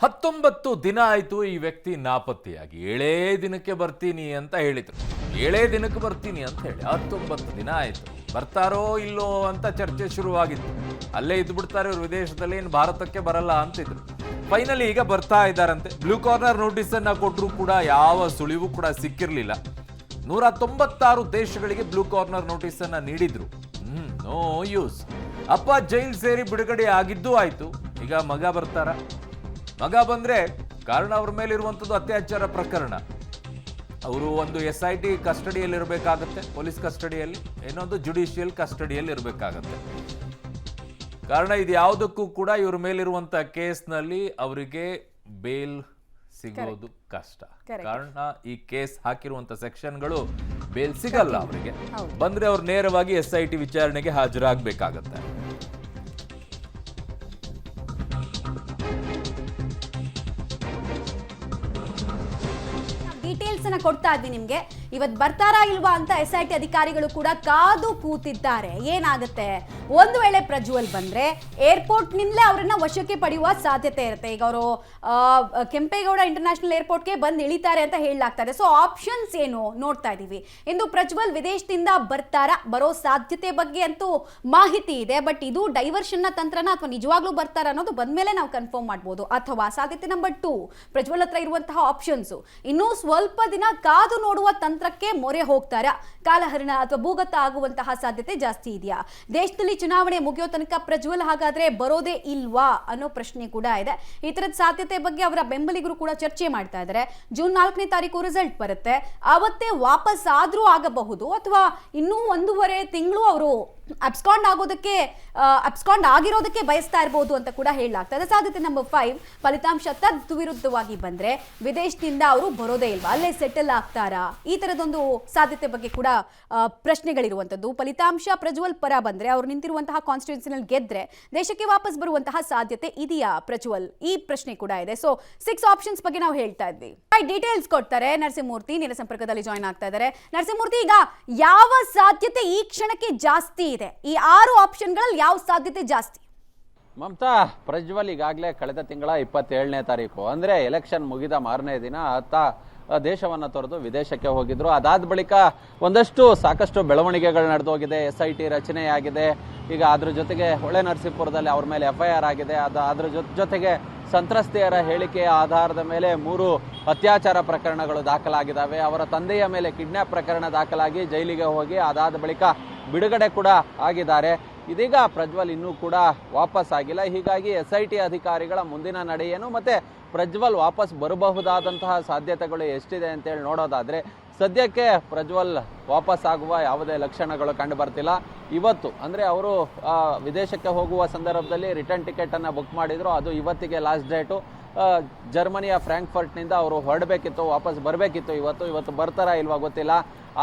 19 ದಿನ ಆಯಿತು ಈ ವ್ಯಕ್ತಿ ನಾಪತ್ತೆಯಾಗಿ 7 ದಿನಕ್ಕೆ ಬರ್ತೀನಿ ಅಂತ ಹೇಳಿದ್ರು. 7 ದಿನಕ್ಕೆ ಬರ್ತೀನಿ ಅಂತ ಹೇಳಿ 19 ದಿನ ಆಯಿತು. ಬರ್ತಾರೋ ಇಲ್ಲೋ ಅಂತ ಚರ್ಚೆ ಶುರುವಾಗಿತ್ತು. ಅಲ್ಲೇ ಇದ್ದು ಬಿಡ್ತಾರೆ ಇವರು, ವಿದೇಶದಲ್ಲಿ ಏನು ಭಾರತಕ್ಕೆ ಬರಲ್ಲ ಅಂತಿದ್ರು. ಫೈನಲಿ ಈಗ ಬರ್ತಾ ಇದ್ದಾರಂತೆ. ಬ್ಲೂ ಕಾರ್ನರ್ ನೋಟಿಸ್ ಅನ್ನ ಕೊಟ್ಟರು ಕೂಡ ಯಾವ ಸುಳಿವು ಕೂಡ ಸಿಕ್ಕಿರಲಿಲ್ಲ. 196 ದೇಶಗಳಿಗೆ ಬ್ಲೂ ಕಾರ್ನರ್ ನೋಟಿಸ್ ಅನ್ನ ನೀಡಿದ್ರು. No use. ಅಪ್ಪ ಜೈಲ್ ಸೇರಿ ಬಿಡುಗಡೆ ಆಗಿದ್ದೂ ಆಯ್ತು. ಈಗ ಮಗ ಬರ್ತಾರ. ಮಗ ಬಂದ್ರೆ ಕಾರಣ ಅವ್ರ ಮೇಲೆ ಇರುವಂಥದ್ದು ಅತ್ಯಾಚಾರ ಪ್ರಕರಣ. ಅವರು ಒಂದು SIT ಕಸ್ಟಡಿಯಲ್ಲಿ ಇರಬೇಕಾಗತ್ತೆ, ಪೊಲೀಸ್ ಕಸ್ಟಡಿಯಲ್ಲಿ, ಇನ್ನೊಂದು ಜುಡಿಷಿಯಲ್ ಕಸ್ಟಡಿಯಲ್ಲಿ ಇರಬೇಕಾಗತ್ತೆ. ಕಾರಣ ಇದು ಯಾವುದಕ್ಕೂ ಕೂಡ ಇವ್ರ ಮೇಲಿರುವಂತ ಕೇಸ್ನಲ್ಲಿ ಅವರಿಗೆ ಬೇಲ್ ಸಿಗೋದು ಕಷ್ಟ. ಕಾರಣ ಈ ಕೇಸ್ ಹಾಕಿರುವಂತ ಸೆಕ್ಷನ್ಗಳು ಬೇಲ್ ಸಿಗಲ್ಲ ಅವರಿಗೆ. ಬಂದ್ರೆ ಅವ್ರು ನೇರವಾಗಿ SIT ವಿಚಾರಣೆಗೆ ಹಾಜರಾಗಬೇಕಾಗತ್ತೆ. ಡೀಟೇಲ್ಸ್ ಅನ್ನ ಕೊಡ್ತಾ ಇದ್ವಿ ನಿಮ್ಗೆ. ಇವತ್ತು ಬರ್ತಾರಾ ಇಲ್ವಾ ಅಂತ SIT ಅಧಿಕಾರಿಗಳು ಕೂಡ ಕಾದು ಕೂತಿದ್ದಾರೆ. ಏನಾಗುತ್ತೆ, ಒಂದು ವೇಳೆ ಪ್ರಜ್ವಲ್ ಬಂದ್ರೆ ಏರ್ಪೋರ್ಟ್ ನಿಂದಲೇ ಅವರನ್ನ ವಶಕ್ಕೆ ಪಡೆಯುವ ಸಾಧ್ಯತೆ ಇರುತ್ತೆ. ಈಗ ಅವರು ಕೆಂಪೇಗೌಡ ಇಂಟರ್ನ್ಯಾಷನಲ್ ಏರ್ಪೋರ್ಟ್ಗೆ ಬಂದು ಇಳಿತಾರೆ ಅಂತ ಹೇಳಲಾಗ್ತಾರೆ. ಸೊ ಆಪ್ಷನ್ಸ್ ಏನು ನೋಡ್ತಾ ಇದೀವಿ. ಇಂದು ಪ್ರಜ್ವಲ್ ವಿದೇಶದಿಂದ ಬರೋ ಸಾಧ್ಯತೆ ಬಗ್ಗೆ ಅಂತೂ ಮಾಹಿತಿ ಇದೆ. ಬಟ್ ಇದು ಡೈವರ್ಷನ್ ನ ತಂತ್ರನ ಅಥವಾ ನಿಜವಾಗ್ಲೂ ಬರ್ತಾರ ಅನ್ನೋದು ಬಂದ್ಮೇಲೆ ನಾವು ಕನ್ಫರ್ಮ್ ಮಾಡ್ಬೋದು. ಅಥವಾ ಸಾಧ್ಯತೆ ನಂಬರ್ 2, ಪ್ರಜ್ವಲ್ ಹತ್ರ ಇರುವಂತಹ ಆಪ್ಷನ್ಸ್ ಇನ್ನೂ ಸ್ವಲ್ಪ ದಿನ ಕಾದು ನೋಡುವ ತಂತ್ರಕ್ಕೆ ಮೊರೆ ಹೋಗ್ತಾರಾ, ಕಾಲಹರಣ ಅಥವಾ ಭೂಗತ ಆಗುವಂತಹ ಸಾಧ್ಯತೆ ಜಾಸ್ತಿ ಇದೆಯಾ, ದೇಶದಲ್ಲಿ ಚುನಾವಣೆ ಮುಗಿಯೋ ತನಕ ಪ್ರಜ್ವಲ್ ಹಾಗಾದ್ರೆ ಬರೋದೇ ಇಲ್ವಾ ಅನ್ನೋ ಪ್ರಶ್ನೆ ಕೂಡ ಇದೆ. ಈ ತರದ ಸಾಧ್ಯತೆ ಬಗ್ಗೆ ಅವರ ಬೆಂಬಲಿಗರು ಕೂಡ ಚರ್ಚೆ ಮಾಡ್ತಾ ಇದ್ದಾರೆ. ಜೂನ್ 4ನೇ ತಾರೀಕು ರಿಸಲ್ಟ್ ಬರುತ್ತೆ, ಅವತ್ತೇ ವಾಪಸ್ ಆದ್ರೂ ಆಗಬಹುದು ಅಥವಾ ಇನ್ನೂ 1.5 ತಿಂಗಳು ಅವರು ಅಬ್ಸ್ಕಾಂಡ್ ಆಗಿರೋದಕ್ಕೆ ಬಯಸ್ತಾ ಇರಬಹುದು ಅಂತ ಕೂಡ ಹೇಳಲಾಗ್ತಾ ಇದೆ. ಸಾಧ್ಯತೆ ನಂಬರ್ 5, ಫಲಿತಾಂಶ ತದ್ವಿರುದ್ಧವಾಗಿ ಬಂದ್ರೆ ವಿದೇಶದಿಂದ ಅವರು ಬರೋದೇ ಇಲ್ವಾ, ಅಲ್ಲೇ ಸೆಟಲ್ ಆಗ್ತಾರಾ, ಈ ತರದೊಂದು ಸಾಧ್ಯತೆ ಬಗ್ಗೆ ಕೂಡ ಪ್ರಶ್ನೆಗಳಿರುವಂತದ್ದು. ಫಲಿತಾಂಶ ಪ್ರಜ್ವಲ್ ಪರ ಬಂದ್ರೆ ಅವರು ನಿಂತಿರುವಂತಹ ಕಾನ್ಸ್ಟಿಟ್ಯೂನ್ಸಿನಲ್ಲಿ ಗೆದ್ರೆ ದೇಶಕ್ಕೆ ವಾಪಸ್ ಬರುವಂತಹ ಸಾಧ್ಯತೆ ಇದೆಯಾ ಪ್ರಜ್ವಲ್, ಈ ಪ್ರಶ್ನೆ ಕೂಡ ಇದೆ. ಸೊ 6 ಆಪ್ಷನ್ಸ್ ಬಗ್ಗೆ ನಾವು ಹೇಳ್ತಾ ಇದ್ವಿ. ಡೀಟೇಲ್ಸ್ ಕೊಡ್ತಾರೆ ನರಸಿಂಹಮೂರ್ತಿ, ನೇರ ಸಂಪರ್ಕದಲ್ಲಿ ಜಾಯ್ನ್ ಆಗ್ತಾ ಇದ್ದಾರೆ. ನರಸಿಂಹಮೂರ್ತಿ, ಈಗ ಯಾವ ಸಾಧ್ಯತೆ ಈ ಕ್ಷಣಕ್ಕೆ ಜಾಸ್ತಿ ಇದೆ? ಈ 6 ಆಪ್ಷನ್ಗಳಲ್ಲಿ ಯಾವ ಸಾಧ್ಯತೆ ಜಾಸ್ತಿ? ಮಮತಾ, ಪ್ರಜ್ವಲ್ ಈಗಾಗಲೇ ಕಳೆದ ತಿಂಗಳ 27ನೇ ತಾರೀಕು ಅಂದ್ರೆ ಎಲೆಕ್ಷನ್ ಮುಗಿದ ಮಾರನೇ ದಿನ ದೇಶವನ್ನ ತೊರೆದು ವಿದೇಶಕ್ಕೆ ಹೋಗಿದ್ರು. ಅದಾದ ಬಳಿಕ ಸಾಕಷ್ಟು ಬೆಳವಣಿಗೆಗಳು ನಡೆದೋಗಿದೆ. SIT ರಚನೆಯಾಗಿದೆ. ಈಗ ಅದ್ರ ಜೊತೆಗೆ ಹೊಳೆ ನರಸೀಪುರದಲ್ಲಿ ಅವ್ರ ಮೇಲೆ FIR ಆಗಿದೆ. ಅದ್ರ ಜೊತೆಗೆ ಸಂತ್ರಸ್ತೆಯರ ಹೇಳಿಕೆಯ ಆಧಾರದ ಮೇಲೆ 3 ಅತ್ಯಾಚಾರ ಪ್ರಕರಣಗಳು ದಾಖಲಾಗಿದ್ದಾವೆ. ಅವರ ತಂದೆಯ ಮೇಲೆ ಕಿಡ್ನಾಪ್ ಪ್ರಕರಣ ದಾಖಲಾಗಿ ಜೈಲಿಗೆ ಹೋಗಿ ಅದಾದ ಬಳಿಕ ಬಿಡುಗಡೆ ಕೂಡ ಆಗಿದ್ದಾರೆ. ಇದೀಗ ಪ್ರಜ್ವಲ್ ಇನ್ನೂ ಕೂಡ ವಾಪಸ್ ಆಗಿಲ್ಲ. ಹೀಗಾಗಿ SIT ಅಧಿಕಾರಿಗಳ ಮುಂದಿನ ನಡೆ ಏನು, ಮತ್ತೆ ಪ್ರಜ್ವಲ್ ವಾಪಸ್ ಬರಬಹುದಾದಂತಹ ಸಾಧ್ಯತೆಗಳು ಎಷ್ಟಿದೆ ಅಂತೇಳಿ ನೋಡೋದಾದ್ರೆ ಸದ್ಯಕ್ಕೆ ಪ್ರಜ್ವಲ್ ವಾಪಸ್ ಆಗುವ ಯಾವುದೇ ಲಕ್ಷಣಗಳು ಕಂಡು ಬರ್ತಿಲ್ಲ. ಇವತ್ತು ಅಂದ್ರೆ ಅವರು ವಿದೇಶಕ್ಕೆ ಹೋಗುವ ಸಂದರ್ಭದಲ್ಲಿ ರಿಟರ್ನ್ ಟಿಕೆಟ್ ಅನ್ನ ಬುಕ್ ಮಾಡಿದ್ರು. ಅದು ಇವತ್ತಿಗೆ ಲಾಸ್ಟ್ ಡೇಟು. ಜರ್ಮನಿಯ ಫ್ರಾಂಕ್ಫರ್ಟ್ನಿಂದ ಅವರು ಹೊರಡಬೇಕಿತ್ತು, ವಾಪಸ್ ಬರಬೇಕಿತ್ತು. ಇವತ್ತು ಬರ್ತಾರಾ ಇಲ್ವಾ ಗೊತ್ತಿಲ್ಲ.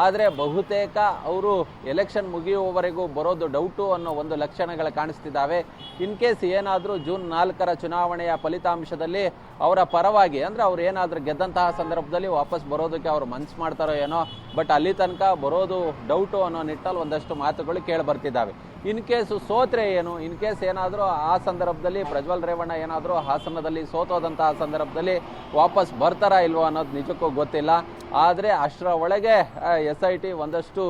ಆದರೆ ಬಹುತೇಕ ಅವರು ಎಲೆಕ್ಷನ್ ಮುಗಿಯುವವರೆಗೂ ಬರೋದು ಡೌಟು ಅನ್ನೋ ಒಂದು ಲಕ್ಷಣಗಳು ಕಾಣಿಸ್ತಿದ್ದಾವೆ. ಇನ್ ಕೇಸ್ ಏನಾದರೂ ಜೂನ್ 4ರ ಚುನಾವಣೆಯ ಫಲಿತಾಂಶದಲ್ಲಿ ಅವರ ಪರವಾಗಿ ಅಂದ್ರೆ ಅವ್ರು ಏನಾದರೂ ಗೆದ್ದಂತಹ ಸಂದರ್ಭದಲ್ಲಿ ವಾಪಸ್ ಬರೋದಕ್ಕೆ ಅವ್ರು ಮನ್ಸು ಮಾಡ್ತಾರೋ ಏನೋ. ಬಟ್ ಅಲ್ಲಿ ತನಕ ಬರೋದು ಡೌಟು ಅನ್ನೋ ನಿಟ್ಟಲ್ಲಿ ಒಂದಷ್ಟು ಮಾತುಗಳು ಕೇಳಿ ಬರ್ತಿದ್ದಾವೆ. ಇನ್ ಕೇಸ್ ಸೋತ್ರೆ ಏನು, ಇನ್ ಕೇಸ್ ಏನಾದರೂ ಆ ಸಂದರ್ಭದಲ್ಲಿ ಪ್ರಜ್ವಲ್ ರೇವಣ್ಣ ಏನಾದರೂ ಹಾಸನದಲ್ಲಿ ಸೋತೋದಂತಹ ಸಂದರ್ಭದಲ್ಲಿ ವಾಪಸ್ ಬರ್ತಾರಾ ಇಲ್ವೋ ಅನ್ನೋದು ನಿಜಕ್ಕೂ ಗೊತ್ತಿಲ್ಲ. ಆದರೆ ಅಷ್ಟರ ಒಳಗೆ SIT ಒಂದಷ್ಟು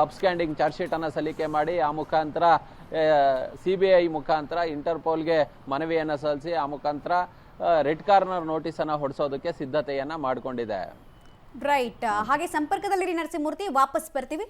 ಅಪ್ಸ್ಟ್ಯಾಂಡಿಂಗ್ ಚಾರ್ಜ್ ಶೀಟ್ ಅನ್ನು ಸಲ್ಲಿಕೆ ಮಾಡಿ ಆ ಮುಖಾಂತರ CBI ಮುಖಾಂತರ ಇಂಟರ್ಪೋಲ್ಗೆ ಮನವಿಯನ್ನು ಸಲ್ಲಿಸಿ ಆ ಮುಖಾಂತರ ರೆಡ್ ಕಾರ್ನರ್ ನೋಟಿಸ್ ಅನ್ನು ಹೊಡಿಸೋದಕ್ಕೆ ಸಿದ್ಧತೆಯನ್ನ ಮಾಡಿಕೊಂಡಿದೆ. ರೈಟ್. ಹಾಗೆ ಸಂಪರ್ಕದಲ್ಲಿ ನರಸಿಂಹಮೂರ್ತಿ, ವಾಪಸ್ ಬರ್ತೀವಿ.